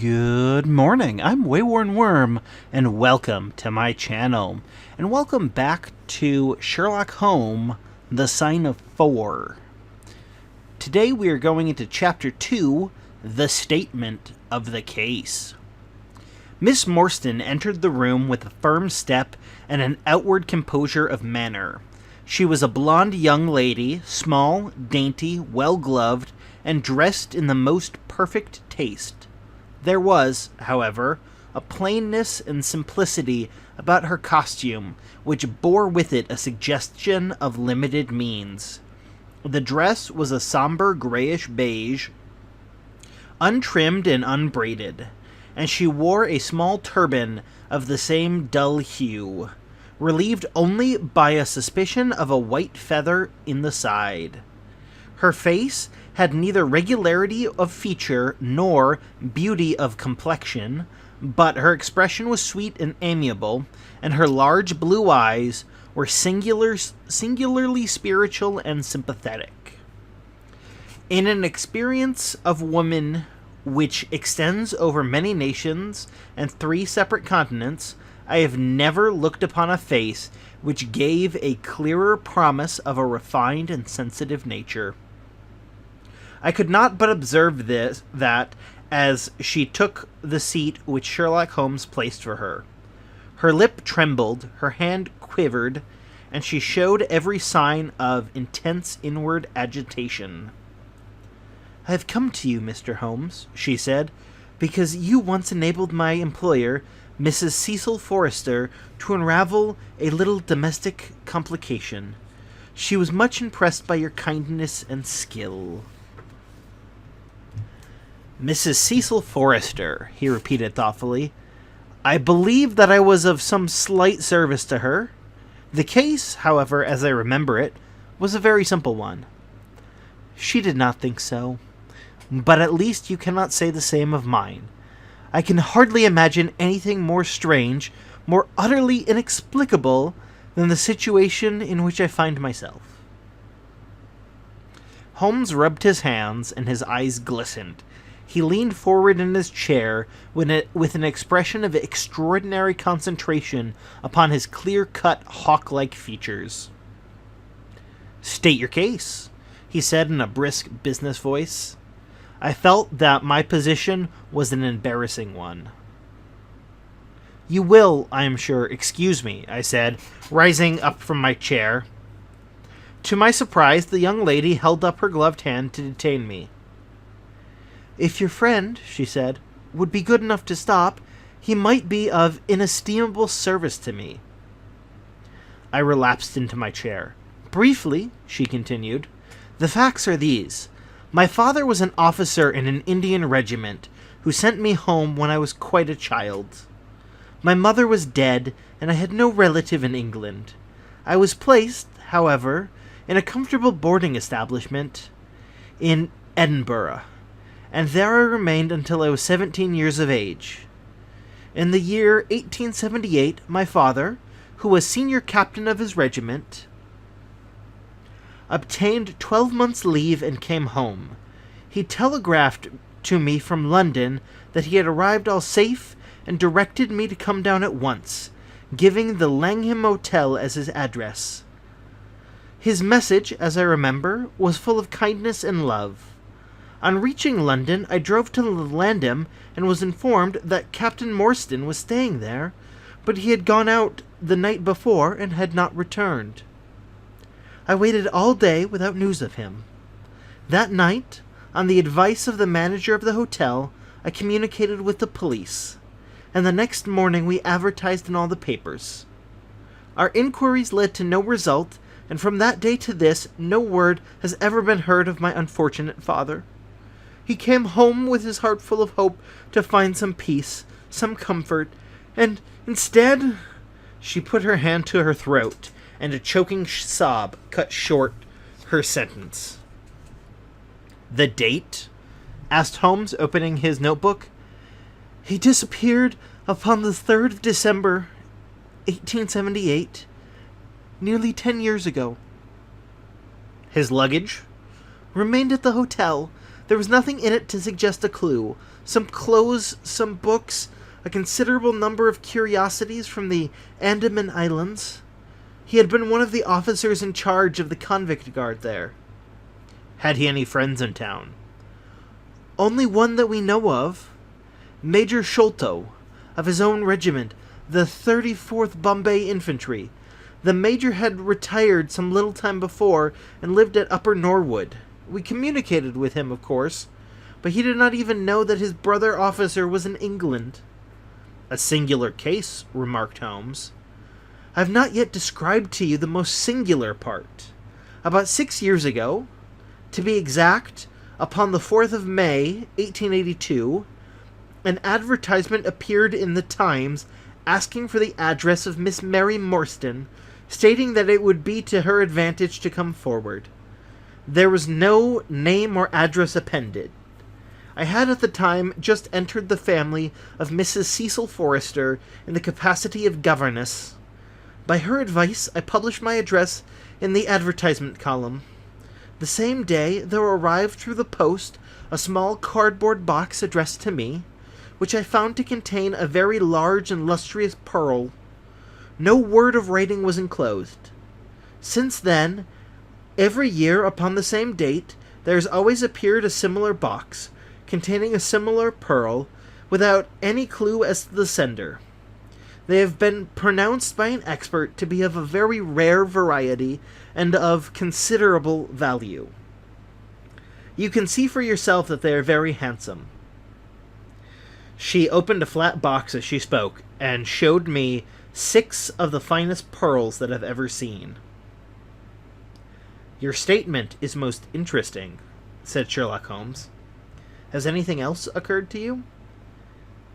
Good morning, I'm WaywornWyrm, and welcome to my channel. And welcome back to Sherlock Holmes, The Sign of 4. Today we are going into Chapter 2, The Statement of the Case. Miss Morsten entered the room with a firm step and an outward composure of manner. She was a blonde young lady, small, dainty, well-gloved, and dressed in the most perfect taste. There was, however, a plainness and simplicity about her costume which bore with it a suggestion of limited means. The dress was a somber grayish beige, untrimmed and unbraided, and she wore a small turban of the same dull hue, relieved only by a suspicion of a white feather in the side. Her face had neither regularity of feature nor beauty of complexion, but her expression was sweet and amiable, and her large blue eyes were singularly spiritual and sympathetic. In an experience of woman which extends over many nations and 3 separate continents, I have never looked upon a face which gave a clearer promise of a refined and sensitive nature. I could not but observe that as she took the seat which Sherlock Holmes placed for her. Her lip trembled, her hand quivered, and she showed every sign of intense inward agitation. "I have come to you, Mr. Holmes," she said, "because you once enabled my employer, Mrs. Cecil Forrester, to unravel a little domestic complication. She was much impressed by your kindness and skill." "Mrs. Cecil Forrester," he repeated thoughtfully. "I believe that I was of some slight service to her. The case, however, as I remember it, was a very simple one." "She did not think so. But at least you cannot say the same of mine. I can hardly imagine anything more strange, more utterly inexplicable, than the situation in which I find myself." Holmes rubbed his hands, and his eyes glistened. He leaned forward in his chair with an expression of extraordinary concentration upon his clear-cut, hawk-like features. "State your case," he said in a brisk business voice. I felt that my position was an embarrassing one. "You will, I am sure, excuse me," I said, rising up from my chair. To my surprise, the young lady held up her gloved hand to detain me. "If your friend," she said, "would be good enough to stop, he might be of inestimable service to me." I relapsed into my chair. "Briefly," she continued, "the facts are these. My father was an officer in an Indian regiment who sent me home when I was quite a child. My mother was dead, and I had no relative in England. I was placed, however, in a comfortable boarding establishment in Edinburgh, and there I remained until I was 17 years of age. In the year 1878, my father, who was senior captain of his regiment, obtained 12 months' leave and came home. He telegraphed to me from London that he had arrived all safe and directed me to come down at once, giving the Langham Hotel as his address. His message, as I remember, was full of kindness and love. On reaching London, I drove to Langham and was informed that Captain Morsten was staying there, but he had gone out the night before and had not returned. I waited all day without news of him. That night, on the advice of the manager of the hotel, I communicated with the police, and the next morning we advertised in all the papers. Our inquiries led to no result, and from that day to this, no word has ever been heard of my unfortunate father. He came home with his heart full of hope to find some peace, some comfort, and instead—" She put her hand to her throat, and a choking sob cut short her sentence. "The date?" asked Holmes, opening his notebook. "He disappeared upon the 3rd of December, 1878, nearly 10 years ago." "His luggage?" "Remained at the hotel. There was nothing in it to suggest a clue. some clothes, some books, a considerable number of curiosities from the Andaman Islands. He had been one of the officers in charge of the convict guard there. Had he any friends in town? Only one that we know of. Major Sholto, of his own regiment, the 34th Bombay Infantry. The major had retired some little time before and lived at Upper Norwood. We communicated with him, of course, but he did not even know that his brother officer was in England. A singular case, remarked Holmes. I have not yet described to you the most singular part. About 6 years ago, to be exact, upon the 4th of May, 1882, an advertisement appeared in the Times asking for the address of Miss Mary Morsten, stating that it would be to her advantage to come forward. There was no name or address appended. I had at the time just entered the family of Mrs. Cecil Forrester in the capacity of governess. By her advice, I published my address in the advertisement column. The same day there arrived through the post a small cardboard box addressed to me, which I found to contain a very large and lustrous pearl. No word of writing was enclosed. Since then, every year upon the same date, there has always appeared a similar box, containing a similar pearl, without any clue as to the sender. They have been pronounced by an expert to be of a very rare variety and of considerable value. You can see for yourself that they are very handsome. She opened a flat box as she spoke, and showed me 6 of the finest pearls that I've ever seen. Your statement is most interesting, said Sherlock Holmes. Has anything else occurred to you?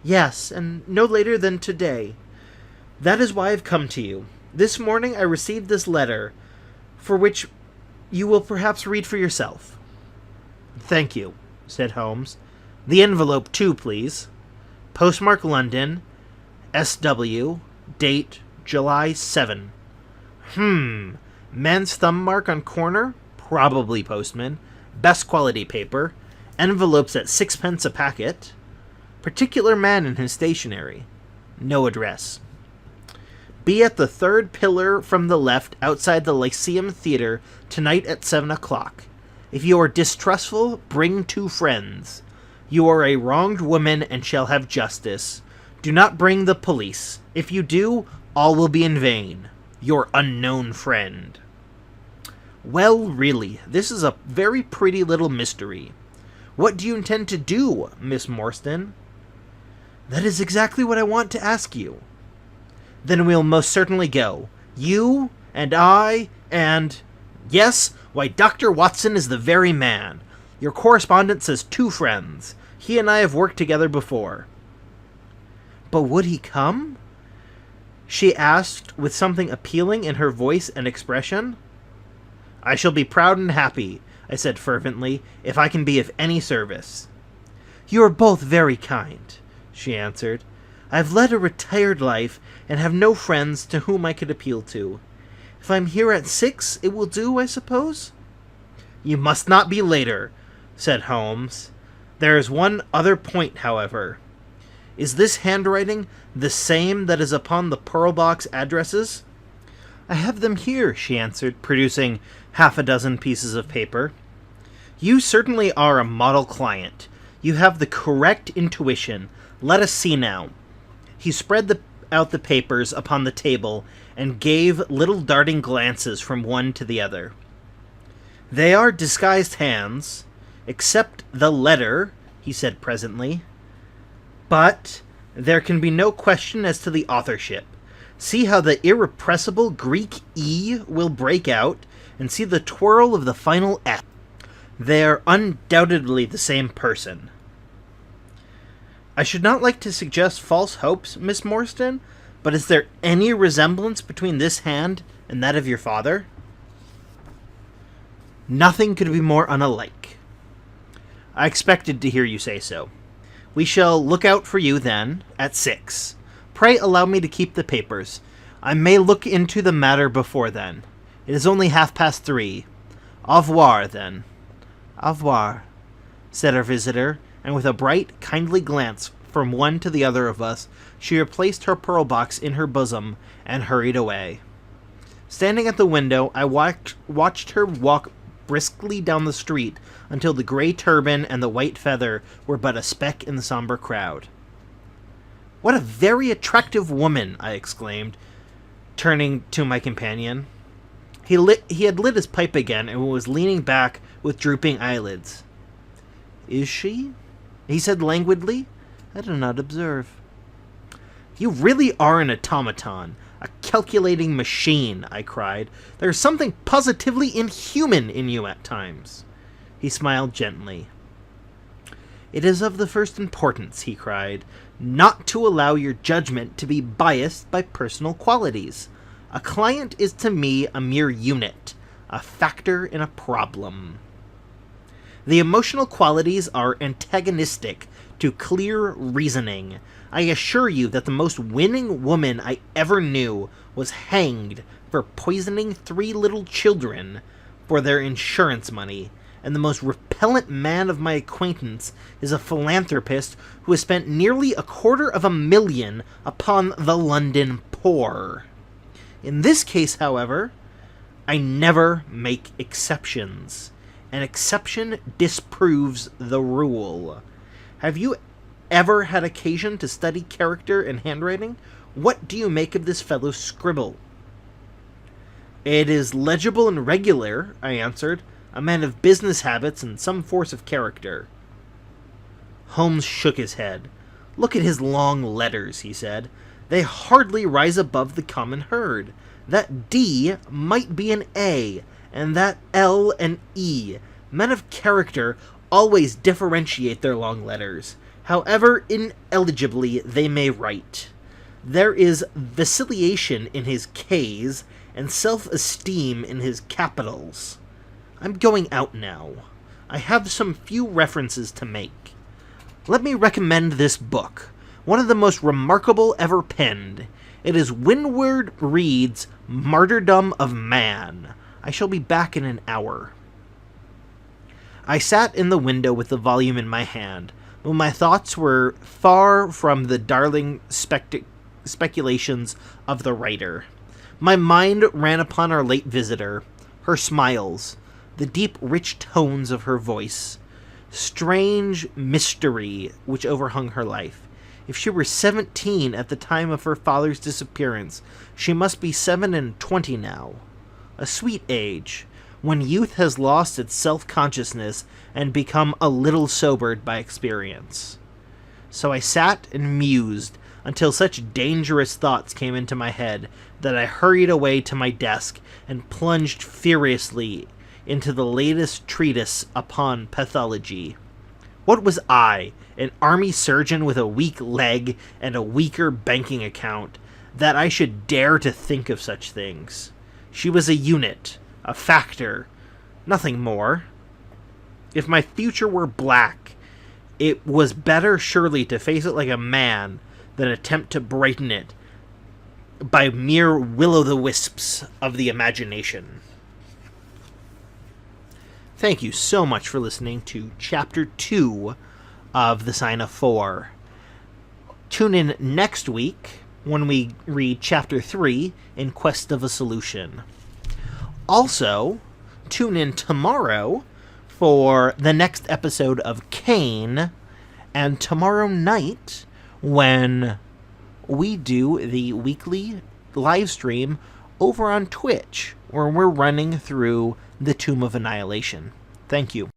Yes, and no later than today. That is why I've come to you. This morning I received this letter, for which you will perhaps read for yourself. Thank you, said Holmes. The envelope, too, please. Postmark London, S.W., date July 7. Man's thumb mark on corner? Probably postman. Best quality paper. Envelopes at 6 pence a packet. Particular man in his stationery. No address. Be at the 3rd pillar from the left outside the Lyceum Theatre tonight at 7 o'clock. If you are distrustful, bring 2 friends. You are a wronged woman and shall have justice. Do not bring the police. If you do, all will be in vain. Your unknown friend. Well, really, this is a very pretty little mystery. What do you intend to do, Miss Morsten? That is exactly what I want to ask you. Then we'll most certainly go. You, and I, and... Yes, why, Dr. Watson is the very man. Your correspondent says 2 friends. He and I have worked together before. But would he come? She asked with something appealing in her voice and expression. I shall be proud and happy, I said fervently, if I can be of any service. You are both very kind, she answered. I have led a retired life and have no friends to whom I could appeal to. If I'm here at 6, it will do, I suppose? You must not be later, said Holmes. There is one other point, however. Is this handwriting the same that is upon the pearl box addresses? I have them here, she answered, producing 6 pieces of paper. You certainly are a model client. You have the correct intuition. Let us see now. He spread out the papers upon the table and gave little darting glances from one to the other. They are disguised hands, except the letter, he said presently. But there can be no question as to the authorship. See how the irrepressible Greek E will break out, and see the twirl of the final F. They are undoubtedly the same person. I should not like to suggest false hopes, Miss Morsten, but is there any resemblance between this hand and that of your father? Nothing could be more unlike. I expected to hear you say so. We shall look out for you, then, at 6. Pray allow me to keep the papers. I may look into the matter before then. It is only 3:30. Au revoir, then. Au revoir, said our visitor, and with a bright, kindly glance from one to the other of us, she replaced her pearl box in her bosom and hurried away. Standing at the window, I watched her walk briskly down the street until the gray turban and the white feather were but a speck in the somber crowd. "What a very attractive woman!" I exclaimed, turning to my companion. He had lit his pipe again and was leaning back with drooping eyelids. "Is she?" he said languidly. "I do not observe." "You really are an automaton, a calculating machine," I cried. "There is something positively inhuman in you at times." He smiled gently. "It is of the first importance," he cried, "not to allow your judgment to be biased by personal qualities. A client is to me a mere unit, a factor in a problem. The emotional qualities are antagonistic to clear reasoning. I assure you that the most winning woman I ever knew was hanged for poisoning 3 little children for their insurance money, and the most repellent man of my acquaintance is a philanthropist who has spent nearly $250,000 upon the London poor. In this case, however, I never make exceptions. An exception disproves the rule. Have you ever had occasion to study character and handwriting? What do you make of this fellow's scribble?" "It is legible and regular," I answered. "A man of business habits and some force of character." Holmes shook his head. "Look at his long letters," he said. "They hardly rise above the common herd. That D might be an A, and that L an E. Men of character always differentiate their long letters, however ineligibly they may write. There is vacillation in his K's, and self-esteem in his capitals. I'm going out now. I have some few references to make. Let me recommend this book, one of the most remarkable ever penned. It is Windward Read's Martyrdom of Man. I shall be back in an hour." I sat in the window with the volume in my hand, but my thoughts were far from the darling speculations of the writer. My mind ran upon our late visitor, her smiles, the deep, rich tones of her voice, strange mystery which overhung her life. If she were 17 at the time of her father's disappearance, she must be 27 now. A sweet age, when youth has lost its self-consciousness and become a little sobered by experience. So I sat and mused until such dangerous thoughts came into my head that I hurried away to my desk and plunged furiously into the latest treatise upon pathology. What was I, an army surgeon with a weak leg and a weaker banking account, that I should dare to think of such things? She was a unit, a factor, nothing more. If my future were black, it was better surely to face it like a man than attempt to brighten it by mere will-o'-the-wisps of the imagination. Thank you so much for listening to Chapter 2 of The Sign of 4. Tune in next week when we read Chapter 3, In Quest of a Solution. Also, tune in tomorrow for the next episode of Kane, and tomorrow night when we do the weekly live stream over on Twitch, where we're running through the Tomb of Annihilation. Thank you.